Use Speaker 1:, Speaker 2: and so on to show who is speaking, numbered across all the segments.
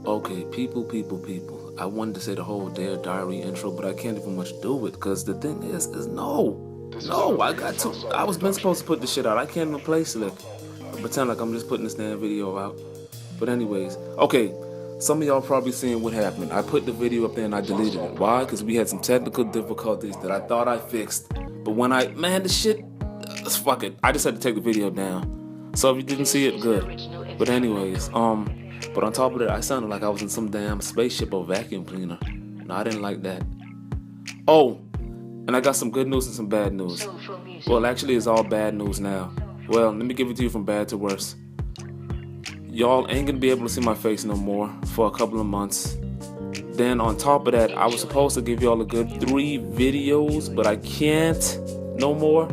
Speaker 1: Okay, people. I wanted to say the whole Dear Diary intro, but I can't even much do it, because the thing is no. No, I got to. I was been supposed to put this shit out. I can't even play Slick. Pretend like I'm just putting this damn video out. But anyways, okay, some of y'all probably seen what happened. I put the video up there and I deleted it. Why? Because we had some technical difficulties that I thought I fixed. But when the shit, fuck it. I just had to take the video down. So if you didn't see it, good. But anyways, but on top of that, I sounded like I was in some damn spaceship or vacuum cleaner. No, I didn't like that. Oh, and I got some good news and some bad news. Well, actually, it's all bad news now. Well, let me give it to you from bad to worse. Y'all ain't gonna be able to see my face no more for a couple of months. Then on top of that, I was supposed to give y'all a good 3 videos, but I can't no more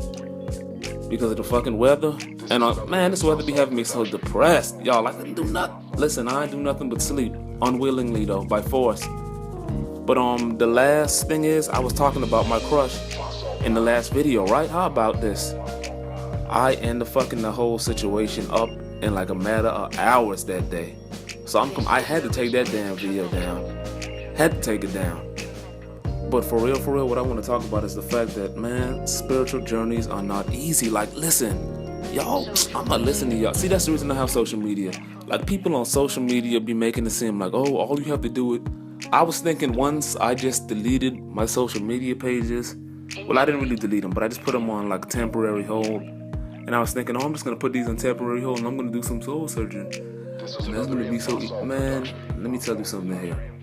Speaker 1: because of the fucking weather. And man, this weather be having me so depressed. Y'all, I couldn't do nothing. Listen, I ain't do nothing but sleep. Unwillingly though, by force. But the last thing is, I was talking about my crush in the last video, right? How about this? I ended fucking the whole situation up in like a matter of hours that day. So I had to take that damn video down. Had to take it down. But for real, what I want to talk about is the fact that, man, spiritual journeys are not easy. Like, listen, y'all, I'm not listening to y'all. See, that's the reason I have social media. Like, people on social media be making it seem like, oh, all you have to do it. I was thinking once I just deleted my social media pages. Well, I didn't really delete them, but I just put them on like temporary hold. And I was thinking, oh, I'm just going to put these on temporary hold and I'm going to do some soul searching. And that's going to be so... Man, let me tell you something here.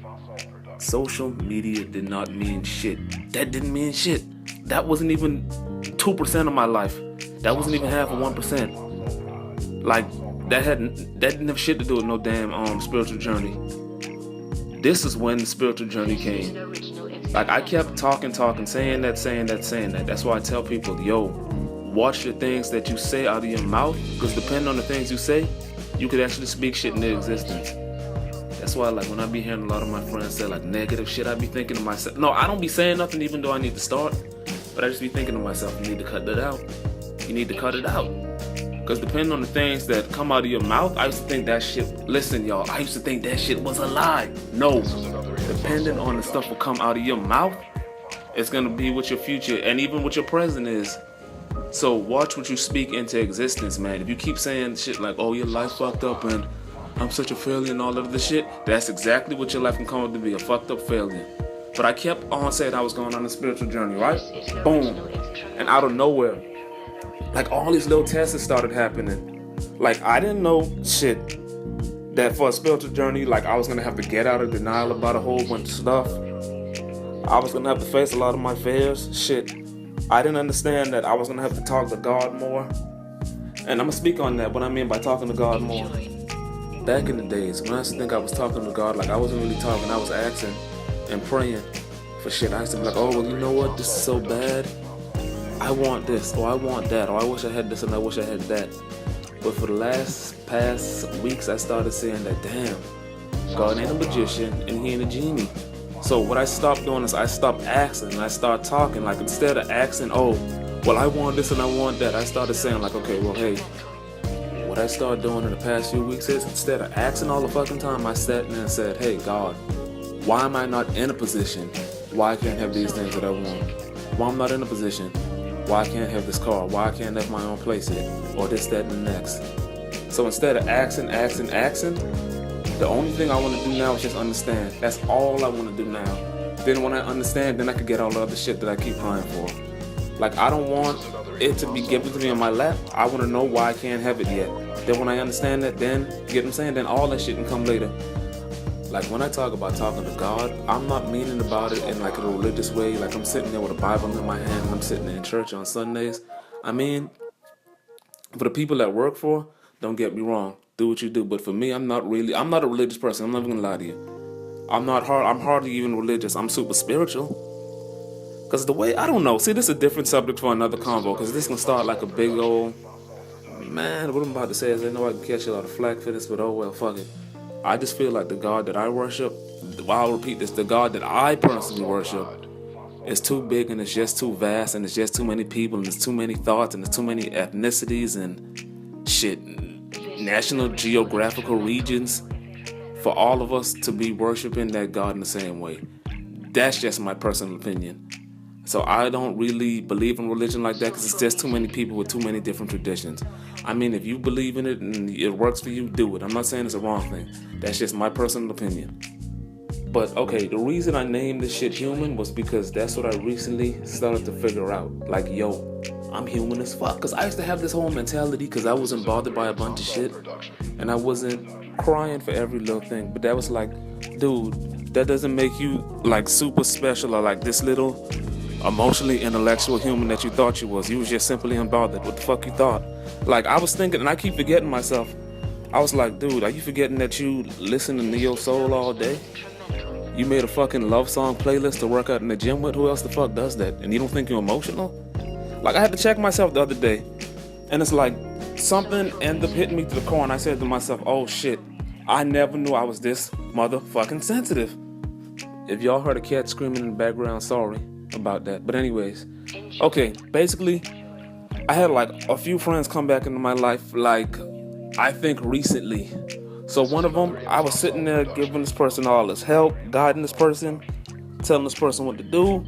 Speaker 1: Social media did not mean shit. That didn't mean shit. That wasn't even 2% of my life. That wasn't even half of 1%. Like, that didn't have shit to do with no damn spiritual journey. This is when the spiritual journey came. Like, I kept talking, saying that. That's why I tell people, yo, watch the things that you say out of your mouth, because depending on the things you say, you could actually speak shit into existence. That's why, like, when I be hearing a lot of my friends say, like, negative shit, I be thinking to myself, no, I don't be saying nothing even though I need to start, but I just be thinking to myself, you need to cut that out. You need to cut it out. Because depending on the things that come out of your mouth, I used to think that shit, listen, y'all, I used to think that shit was a lie. No. Depending on the stuff will come out of your mouth, it's going to be what your future and even what your present is. So watch what you speak into existence, man. If you keep saying shit like, oh, your life fucked up and I'm such a failure and all of this shit, that's exactly what your life can come up to be, a fucked up failure. But I kept on saying I was going on a spiritual journey, right? Boom. And out of nowhere, like, all these little tests started happening. Like, I didn't know shit that for a spiritual journey, like, I was going to have to get out of denial about a whole bunch of stuff. I was going to have to face a lot of my fears. Shit. I didn't understand that I was going to have to talk to God more. And I'm going to speak on that, what I mean by talking to God more. Back in the days, when I used to think I was talking to God, like, I wasn't really talking, I was asking and praying for shit. I used to be like, oh, well, you know what? This is so bad. I want this, or I want that, or I wish I had this and I wish I had that. But for the past weeks, I started saying that, damn, God ain't a magician and he ain't a genie. So what I stopped doing is I stopped asking and I started talking. Like, instead of asking, oh, well, I want this and I want that, I started saying, like, okay, well, hey, what I started doing in the past few weeks is, instead of asking all the fucking time, I sat there and said, hey, God, why am I not in a position? Why I can't have these things that I want? Why I'm not in a position? Why I can't have this car? Why I can't have my own place yet? Or this, that, and the next. So instead of asking, the only thing I want to do now is just understand. That's all I want to do now. Then when I understand, then I can get all the other shit that I keep crying for. Like, I don't want it to be given to me on my lap. I want to know why I can't have it yet. Then when I understand that, then, get what I'm saying? Then all that shit can come later. Like, when I talk about talking to God, I'm not meaning about it in like a religious way. Like, I'm sitting there with a Bible in my hand and I'm sitting there in church on Sundays. I mean, for the people that work for, don't get me wrong, do what you do. But for me, I'm not a religious person. I'm not even gonna lie to you. I'm hardly even religious. I'm super spiritual. Because the way, I don't know. See, this is a different subject for another convo. Because this can start like a big old, man, what I'm about to say is, I know I can catch a lot of flack for this, but oh well, fuck it. I just feel like the God that I worship, I'll repeat this, the God that I personally worship is too big and it's just too vast and it's just too many people and there's too many thoughts and there's too many ethnicities and shit, national geographical regions for all of us to be worshiping that God in the same way. That's just my personal opinion. So I don't really believe in religion like that because it's just too many people with too many different traditions. I mean, if you believe in it and it works for you, do it. I'm not saying it's a wrong thing. That's just my personal opinion. But okay, the reason I named this shit human was because that's what I recently started to figure out. Like, yo, I'm human as fuck. Because I used to have this whole mentality because I wasn't bothered by a bunch of shit. And I wasn't crying for every little thing. But that was like, dude, that doesn't make you like super special or like this little emotionally intellectual human that you thought you was. You was just simply unbothered. What the fuck you thought? Like, I was thinking, and I keep forgetting myself. I was like, dude, are you forgetting that you listen to Neo Soul all day? You made a fucking love song playlist to work out in the gym with? Who else the fuck does that? And you don't think you're emotional? Like, I had to check myself the other day, and it's like something ended up hitting me to the core, and I said to myself, oh shit, I never knew I was this motherfucking sensitive. If y'all heard a cat screaming in the background, sorry about that. But anyways, okay, basically, I had like a few friends come back into my life, like, I think recently. So one of them, I was sitting there giving this person all this help, guiding this person, telling this person what to do.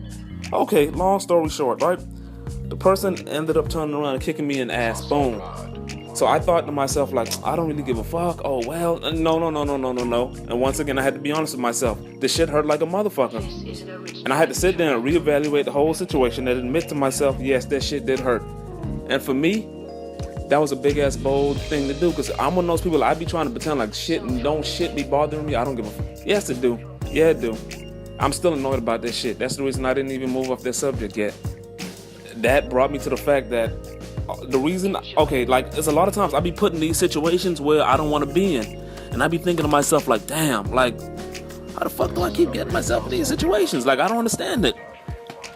Speaker 1: Okay, long story short, right? The person ended up turning around and kicking me in the ass. Boom. So I thought to myself, like, I don't really give a fuck. Oh, well, no. And once again, I had to be honest with myself. This shit hurt like a motherfucker. And I had to sit there and reevaluate the whole situation and admit to myself, yes, that shit did hurt. And for me, that was a big ass bold thing to do, because I'm one of those people, I be trying to pretend like shit and don't shit be bothering me. I don't give a fuck. Yes, it do. Yeah, it do. I'm still annoyed about this shit. That's the reason I didn't even move off that subject yet. That brought me to the fact that the reason, okay, like, there's a lot of times I be put in these situations where I don't want to be in. And I be thinking to myself, like, damn, like, how the fuck do I keep getting myself in these situations? Like, I don't understand it.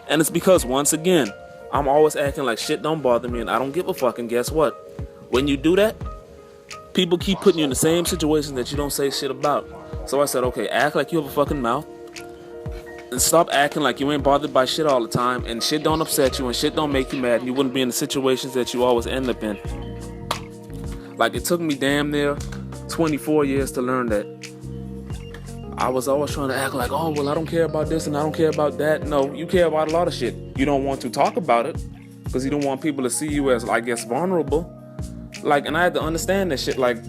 Speaker 1: And it's because, once again, I'm always acting like shit don't bother me and I don't give a fuck. And guess what? When you do that, people keep putting you in the same situation that you don't say shit about. So I said, okay, act like you have a fucking mouth. And stop acting like you ain't bothered by shit all the time. And shit don't upset you and shit don't make you mad. And you wouldn't be in the situations that you always end up in. Like, it took me damn near 24 years to learn that. I was always trying to act like, oh, well, I don't care about this and I don't care about that. No, you care about a lot of shit. You don't want to talk about it because you don't want people to see you as, I guess, vulnerable. Like, and I had to understand that shit. Like,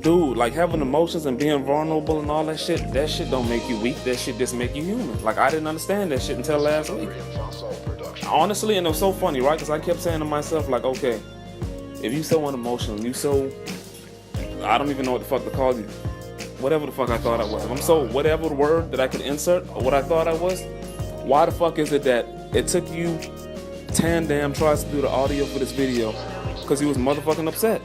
Speaker 1: dude, like, having emotions and being vulnerable and all that shit don't make you weak. That shit just make you human. Like, I didn't understand that shit until last week. Honestly, and it was so funny, right? Because I kept saying to myself, like, okay, if you so unemotional, you so, I don't even know what the fuck to call you. Whatever the fuck I thought I was. If I'm so whatever word that I could insert or what I thought I was, why the fuck is it that it took you 10 damn tries to do the audio for this video? Because he was motherfucking upset.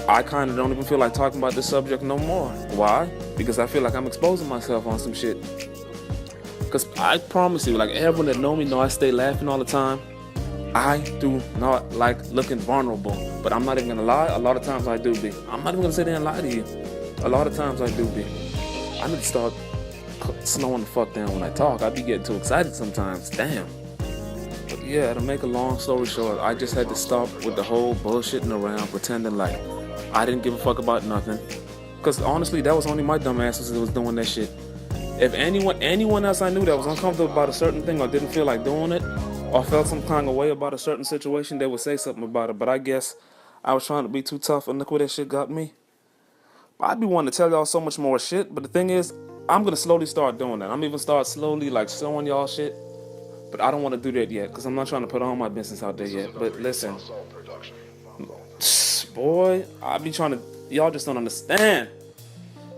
Speaker 1: I kind of don't even feel like talking about this subject no more. Why? Because I feel like I'm exposing myself on some shit. Because I promise you, like, everyone that know me know I stay laughing all the time. I do not like looking vulnerable. But I'm not even gonna lie, a lot of times I do be. I'm not even gonna sit there and lie to you. A lot of times I do be. I need to start slowing the fuck down when I talk. I be getting too excited sometimes. Damn. But yeah, to make a long story short, I just had to stop with the whole bullshitting around, pretending like I didn't give a fuck about nothing. Because honestly, that was only my dumb asses that was doing that shit. If anyone else I knew that was uncomfortable about a certain thing or didn't feel like doing it, or felt some kind of way about a certain situation, they would say something about it. But I guess I was trying to be too tough, and look where that shit got me. I'd be wanting to tell y'all so much more shit, but the thing is, I'm going to slowly start doing that. I'm even start slowly, like, showing y'all shit, but I don't want to do that yet, because I'm not trying to put all my business out there yet. But listen, boy, I be trying to, y'all just don't understand.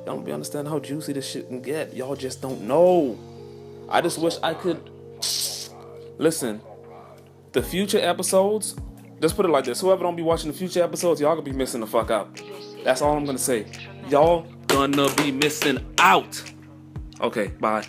Speaker 1: Y'all don't be understanding how juicy this shit can get. Y'all just don't know. I just wish I could, listen, the future episodes, just put it like this, whoever don't be watching the future episodes, y'all gonna be missing the fuck out. That's all I'm gonna say. Y'all gonna be missing out. Okay, bye.